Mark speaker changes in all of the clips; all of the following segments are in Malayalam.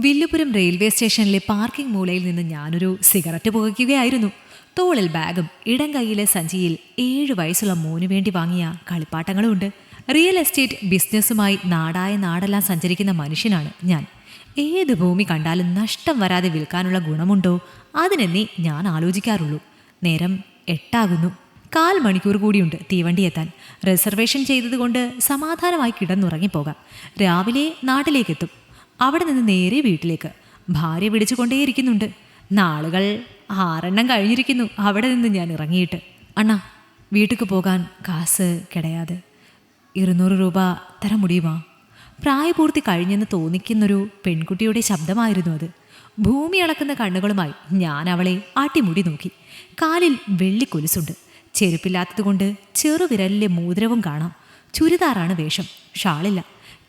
Speaker 1: വില്ലുപുരം റെയിൽവേ സ്റ്റേഷനിലെ പാർക്കിംഗ് മൂലയിൽ നിന്ന് ഞാനൊരു സിഗരറ്റ് പുകയ്ക്കുകയായിരുന്നു. തോളിൽ ബാഗും ഇടം കൈയിലെ സഞ്ചിയിൽ 7 വയസ്സുള്ള മോനു വേണ്ടി വാങ്ങിയ കളിപ്പാട്ടങ്ങളുമുണ്ട്. റിയൽ എസ്റ്റേറ്റ് ബിസിനസ്സുമായി നാടായ നാടെല്ലാം സഞ്ചരിക്കുന്ന മനുഷ്യനാണ് ഞാൻ. ഏത് ഭൂമി കണ്ടാലും നഷ്ടം വരാതെ വിൽക്കാനുള്ള ഗുണമുണ്ടോ അതിനെന്നേ ഞാൻ ആലോചിക്കാറുള്ളൂ. നേരം 8 കാൽ മണിക്കൂർ കൂടിയുണ്ട് തീവണ്ടി എത്താൻ. റിസർവേഷൻ ചെയ്തതുകൊണ്ട് സമാധാനമായി കിടന്നുറങ്ങിപ്പോകാം. രാവിലെ നാട്ടിലേക്കെത്തും. അവിടെ നിന്ന് നേരെ വീട്ടിലേക്ക്. ഭാര്യ വിളിച്ചുകൊണ്ടേയിരിക്കുന്നുണ്ട്. നാളുകൾ 6 കഴിഞ്ഞിരിക്കുന്നു അവിടെ നിന്ന് ഞാൻ ഇറങ്ങിയിട്ട്. അണ്ണാ, വീട്ടിലേക്ക് പോകാൻ കാസ് കിടയാതെ 200 രൂപ തരാൻ മുടിയുമാ? പ്രായപൂർത്തി കഴിഞ്ഞെന്ന് തോന്നിക്കുന്നൊരു പെൺകുട്ടിയുടെ ശബ്ദമായിരുന്നു അത്. ഭൂമി അളക്കുന്ന കണ്ണുകളുമായി ഞാൻ അവളെ ആട്ടിമുടി നോക്കി. കാലിൽ വെള്ളിക്കൊലുസുണ്ട്. ചെരുപ്പില്ലാത്തതുകൊണ്ട് ചെറുവിരലിലെ മോതിരവും കാണാം. ചുരിദാറാണ് വേഷം, ഷാളില്ല.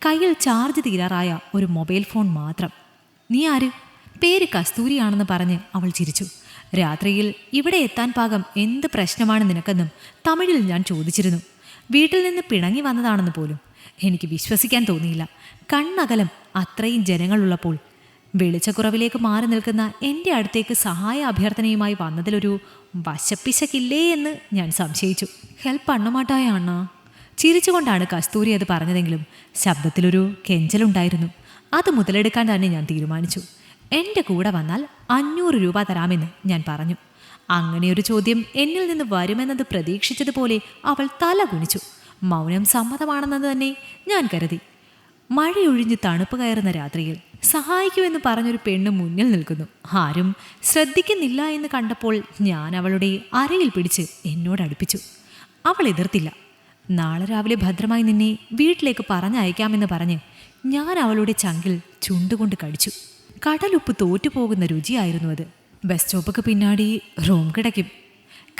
Speaker 1: കയ്യിൽ ചാർജ് തീരാറായ ഒരു മൊബൈൽ ഫോൺ മാത്രം. നീ ആര്? പേര് കസ്തൂരിയാണെന്ന് പറഞ്ഞ് അവൾ ചിരിച്ചു. രാത്രിയിൽ ഇവിടെ എത്താൻ പാകം എന്ത് പ്രശ്നമാണ് നിനക്കെന്നും തമിഴിൽ ഞാൻ ചോദിച്ചിരുന്നു. വീട്ടിൽ നിന്ന് പിണങ്ങി വന്നതാണെന്ന് പോലും എനിക്ക് വിശ്വസിക്കാൻ തോന്നിയില്ല. കണ്ണകലം അത്രയും ജനങ്ങളുള്ളപ്പോൾ വെളിച്ചക്കുറവിലേക്ക് മാറി നിൽക്കുന്ന എൻ്റെ അടുത്തേക്ക് സഹായ അഭ്യർത്ഥനയുമായി വന്നതിലൊരു വശപ്പിശക്കില്ലേ എന്ന് ഞാൻ സംശയിച്ചു. ഹെൽപ്പ് അണ്ണമാട്ടായ അണ്ണ. ചിരിച്ചുകൊണ്ടാണ് കസ്തൂരി അത് പറഞ്ഞതെങ്കിലും ശബ്ദത്തിലൊരു കെഞ്ചലുണ്ടായിരുന്നു. അത് മുതലെടുക്കാൻ തന്നെ ഞാൻ തീരുമാനിച്ചു. എൻ്റെ കൂടെ വന്നാൽ 500 രൂപ തരാമെന്ന് ഞാൻ പറഞ്ഞു. അങ്ങനെയൊരു ചോദ്യം എന്നിൽ നിന്ന് വരുമെന്നത് പ്രതീക്ഷിച്ചതുപോലെ അവൾ തല കുനിച്ചു. മൗനം സമ്മതമാണെന്നത് തന്നെ ഞാൻ കരുതി. മഴയൊഴിഞ്ഞ് തണുപ്പ് കയറുന്ന രാത്രിയിൽ സഹായിക്കുമെന്ന് പറഞ്ഞൊരു പെണ്ണ് മുന്നിൽ നിൽക്കുന്നു. ആരും ശ്രദ്ധിക്കുന്നില്ല എന്ന് കണ്ടപ്പോൾ ഞാൻ അവളുടെ അരയിൽ പിടിച്ച് എന്നോടടുപ്പിച്ചു. അവൾ എതിർത്തില്ല. നാളെ രാവിലെ ഭദ്രമായി നിന്നെ വീട്ടിലേക്ക് പറഞ്ഞയക്കാമെന്ന് പറഞ്ഞ് ഞാൻ അവളുടെ ചങ്കിൽ ചുണ്ടുകൊണ്ട് കടിച്ചു. കടലുപ്പ് തോറ്റുപോകുന്ന രുചിയായിരുന്നു അത്. ബസ് സ്റ്റോപ്പൊക്കെ പിന്നാടി റൂം കിടക്കും.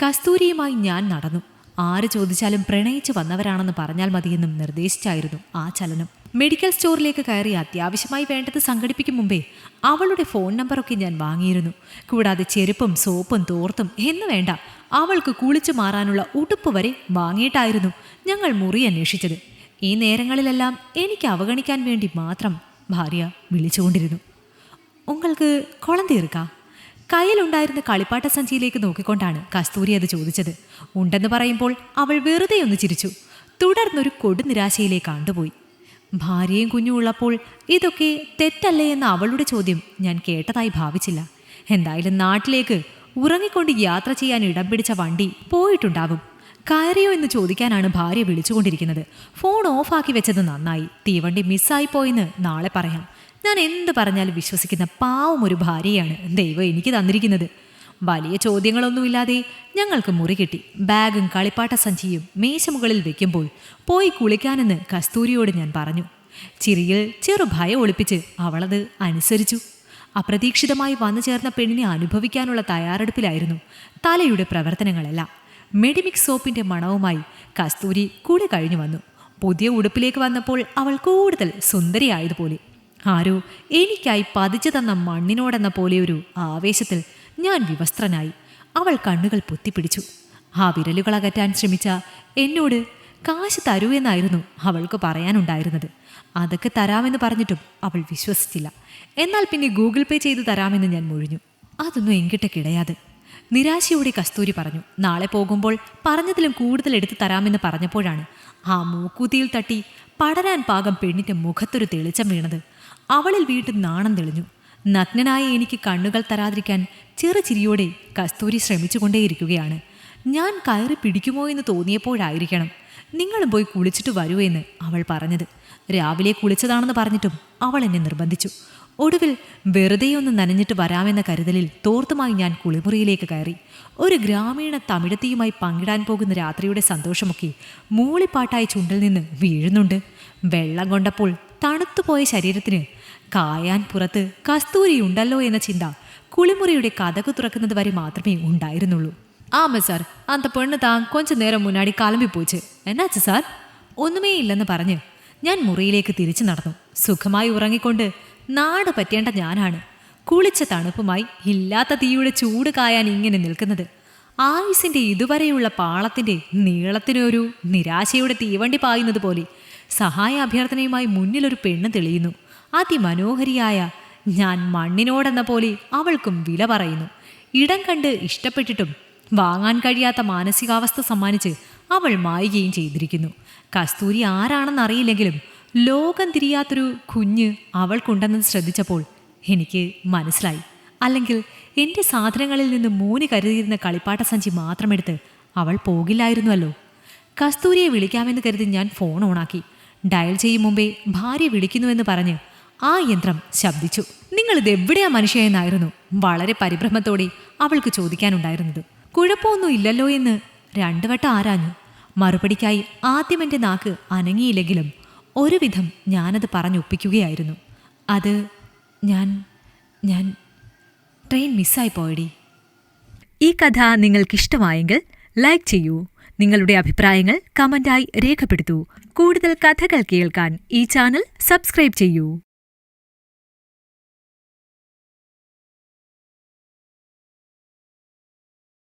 Speaker 1: കസ്തൂരിയുമായി ഞാൻ നടന്നു. ആര് ചോദിച്ചാലും പ്രണയിച്ച് വന്നവരാണെന്ന് പറഞ്ഞാൽ മതിയെന്നും നിർദ്ദേശിച്ചായിരുന്നു ആ ചലനം. മെഡിക്കൽ സ്റ്റോറിലേക്ക് കയറി അത്യാവശ്യമായി വേണ്ടത് സംഘടിപ്പിക്കും മുമ്പേ അവളുടെ ഫോൺ നമ്പറൊക്കെ ഞാൻ വാങ്ങിയിരുന്നു. കൂടാതെ ചെരുപ്പും സോപ്പും തോർത്തും എന്ന് വേണ്ട, അവൾക്ക് കുളിച്ചു മാറാനുള്ള ഉടുപ്പ് വരെ വാങ്ങിയിട്ടായിരുന്നു ഞങ്ങൾ മുറി അന്വേഷിച്ചത്. ഈ നേരങ്ങളിലെല്ലാം എനിക്ക് അവഗണിക്കാൻ വേണ്ടി മാത്രം ഭാര്യ വിളിച്ചുകൊണ്ടിരുന്നു. ഉങ്ങൾക്ക് കുളന്തി ഇറുക്കാ? കയ്യിലുണ്ടായിരുന്ന കളിപ്പാട്ട സഞ്ചിയിലേക്ക് നോക്കിക്കൊണ്ടാണ് കസ്തൂരി അത് ചോദിച്ചത്. ഉണ്ടെന്ന് പറയുമ്പോൾ അവൾ വെറുതെ ഒന്ന് ചിരിച്ചു. തുടർന്നൊരു കൊടുനിരാശയിലേക്ക് ആണ്ടുപോയി. ഭാര്യയും കുഞ്ഞും ഉള്ളപ്പോൾ ഇതൊക്കെ തെറ്റല്ലേ എന്ന അവളുടെ ചോദ്യം ഞാൻ കേട്ടതായി ഭാവിച്ചില്ല. എന്തായാലും നാട്ടിലേക്ക് ഉറങ്ങിക്കൊണ്ട് യാത്ര ചെയ്യാൻ ഇടം പിടിച്ച വണ്ടി പോയിട്ടുണ്ടാവും. കയറിയോ എന്ന് ചോദിക്കാനാണ് ഭാര്യ വിളിച്ചുകൊണ്ടിരിക്കുന്നത്. ഫോൺ ഓഫാക്കി വെച്ചത് നന്നായി. തീവണ്ടി മിസ്സായിപ്പോയെന്ന് നാളെ പറയാം. ഞാൻ എന്ത് പറഞ്ഞാലും വിശ്വസിക്കുന്ന പാവം ഒരു ഭാര്യയാണ് ദൈവം എനിക്ക് തന്നിരിക്കുന്നത്. വലിയ ചോദ്യങ്ങളൊന്നുമില്ലാതെ ഞങ്ങൾക്ക് മുറി കിട്ടി. ബാഗും കളിപ്പാട്ട സഞ്ചിയും മേശമുകളിൽ വെക്കുമ്പോൾ പോയി കുളിക്കാനെന്ന് കസ്തൂരിയോട് ഞാൻ പറഞ്ഞു. ചിരിയിൽ ചെറു ഭയം ഒളിപ്പിച്ച് അവളത് അനുസരിച്ചു. അപ്രതീക്ഷിതമായി വന്നു ചേർന്ന പെണ്ണിനെ അനുഭവിക്കാനുള്ള തയ്യാറെടുപ്പിലായിരുന്നു തലയുടെ പ്രവർത്തനങ്ങളെല്ലാം. മെഡിമിക്സ് സോപ്പിൻ്റെ മണവുമായി കസ്തൂരി കൂടെ കഴിഞ്ഞു വന്നു. പുതിയ ഉടുപ്പിലേക്ക് വന്നപ്പോൾ അവൾ കൂടുതൽ സുന്ദരിയായതുപോലെ. ആരോ എനിക്കായി പതിച്ചു തന്ന മണ്ണിനോടെന്ന പോലെയൊരു ആവേശത്തിൽ ഞാൻ വിവസ്ത്രനായി. അവൾ കണ്ണുകൾ പൊത്തിപ്പിടിച്ചു. ആ വിരലുകൾ അകറ്റാൻ ശ്രമിച്ച എന്നോട് കാശ് തരൂ എന്നായിരുന്നു അവൾക്ക് പറയാനുണ്ടായിരുന്നത്. അതൊക്കെ തരാമെന്ന് പറഞ്ഞിട്ടും അവൾ വിശ്വസിച്ചില്ല. എന്നാൽ പിന്നെ ഗൂഗിൾ പേ ചെയ്ത് തരാമെന്ന് ഞാൻ മൊഴിഞ്ഞു. അതൊന്നും എങ്കിട്ട് കിടയാതെ. നിരാശയോടെ കസ്തൂരി പറഞ്ഞു. നാളെ പോകുമ്പോൾ പറഞ്ഞതിലും കൂടുതൽ എടുത്തു തരാമെന്ന് പറഞ്ഞപ്പോഴാണ് ആ മൂക്കൂത്തിയിൽ തട്ടി പടരാൻ പാകം പെണ്ണിൻ്റെ മുഖത്തൊരു തെളിച്ചം വീണത്. അവളിൽ വീണ്ടും നാണം തെളിഞ്ഞു. നഗ്നനായ എനിക്ക് കണ്ണുകൾ തരാതിരിക്കാൻ ചെറുചിരിയോടെ കസ്തൂരി ശ്രമിച്ചുകൊണ്ടേയിരിക്കുകയാണ്. ഞാൻ കയറി പിടിക്കുമോ എന്ന് തോന്നിയപ്പോഴായിരിക്കണം നിങ്ങളും പോയി കുളിച്ചിട്ട് വരൂ എന്ന് അവൾ പറഞ്ഞത്. രാവിലെ കുളിച്ചതാണെന്ന് പറഞ്ഞിട്ടും അവൾ എന്നെ നിർബന്ധിച്ചു. ഒടുവിൽ വെറുതെയൊന്ന് നനഞ്ഞിട്ട് വരാമെന്ന കരുതലിൽ തോർത്തുമായി ഞാൻ കുളിമുറിയിലേക്ക് കയറി. ഒരു ഗ്രാമീണ തമിഴത്തിയുമായി പങ്കിടാൻ പോകുന്ന രാത്രിയുടെ സന്തോഷമൊക്കെ മൂളിപ്പാട്ടായി ചുണ്ടിൽ നിന്ന് വീഴുന്നുണ്ട്. വെള്ളം കൊണ്ടപ്പോൾ തണുത്തുപോയ ശരീരത്തിന് കായാൻ പുറത്ത് കസ്തൂരിയുണ്ടല്ലോ എന്ന ചിന്ത കുളിമുറിയുടെ കതകു തുറക്കുന്നത് വരെ മാത്രമേ ഉണ്ടായിരുന്നുള്ളൂ. ആമ സാർ, അന്ത പെണ്ണ് താൻ കൊഞ്ച നേരം മുന്നാടി കിളമ്പിപ്പോച്ച്. എന്നാച്ച് സാർ? ഒന്നുമേ ഇല്ലെന്ന് പറഞ്ഞ് ഞാൻ മുറിയിലേക്ക് തിരിച്ചു നടന്നു. സുഖമായി ഉറങ്ങിക്കൊണ്ട് നാട് പറ്റേണ്ട ഞാനാണ് കുളിച്ച തണുപ്പുമായി ഇല്ലാത്ത തീയുടെ ചൂട് കായാൻ ഇങ്ങനെ നിൽക്കുന്നത്. ആയുസിൻ്റെ ഇതുവരെയുള്ള പാളത്തിൻ്റെ നീളത്തിനൊരു നിരാശയുടെ തീവണ്ടി പായുന്നത് പോലെ സഹായ അഭ്യർത്ഥനയുമായി മുന്നിലൊരു പെണ്ണ് തെളിയുന്നു. അതിമനോഹരിയായ ഞാൻ മണ്ണിനോടെന്ന പോലെ അവൾക്കും വില പറയുന്നു. ഇടം കണ്ട് ഇഷ്ടപ്പെട്ടിട്ടും വാങ്ങാൻ കഴിയാത്ത മാനസികാവസ്ഥ സമ്മാനിച്ച് അവൾ മായുകയും ചെയ്തിരിക്കുന്നു. കസ്തൂരി ആരാണെന്നറിയില്ലെങ്കിലും ലോകം തിരിയാത്തൊരു കുഞ്ഞ് അവൾക്കുണ്ടെന്നത് ശ്രദ്ധിച്ചപ്പോൾ എനിക്ക് മനസ്സിലായി. അല്ലെങ്കിൽ എൻ്റെ സാധനങ്ങളിൽ നിന്ന് മോന് കരുതിയിരുന്ന കളിപ്പാട്ട സഞ്ചി മാത്രമെടുത്ത് അവൾ പോകില്ലായിരുന്നുവല്ലോ. കസ്തൂരിയെ വിളിക്കാമെന്ന് കരുതി ഞാൻ ഫോൺ ഓണാക്കി. ഡയൽ ചെയ്യും മുമ്പേ ഭാര്യ വിളിക്കുന്നുവെന്ന് പറഞ്ഞ് ആ യന്ത്രം ശബ്ദിച്ചു. നിങ്ങളിത് എവിടെയാ മനുഷ്യ എന്നായിരുന്നു വളരെ പരിഭ്രമത്തോടെ അവൾക്ക് ചോദിക്കാനുണ്ടായിരുന്നത്. കുഴപ്പമൊന്നും ഇല്ലല്ലോ എന്ന് 2 വട്ടം ആരാഞ്ഞു. മറുപടിക്കായി ആദ്യം എൻ്റെ നാക്ക് അനങ്ങിയില്ലെങ്കിലും ഒരുവിധം ഞാനത് പറഞ്ഞൊപ്പിക്കുകയായിരുന്നു. അത് ഞാൻ ട്രെയിൻ മിസ്സായി പോയടി. ഈ കഥ നിങ്ങൾക്കിഷ്ടമായെങ്കിൽ ലൈക്ക് ചെയ്യൂ. നിങ്ങളുടെ അഭിപ്രായങ്ങൾ കമന്റായി രേഖപ്പെടുത്തൂ. കൂടുതൽ കഥകൾ കേൾക്കാൻ ഈ ചാനൽ സബ്സ്ക്രൈബ് ചെയ്യൂ.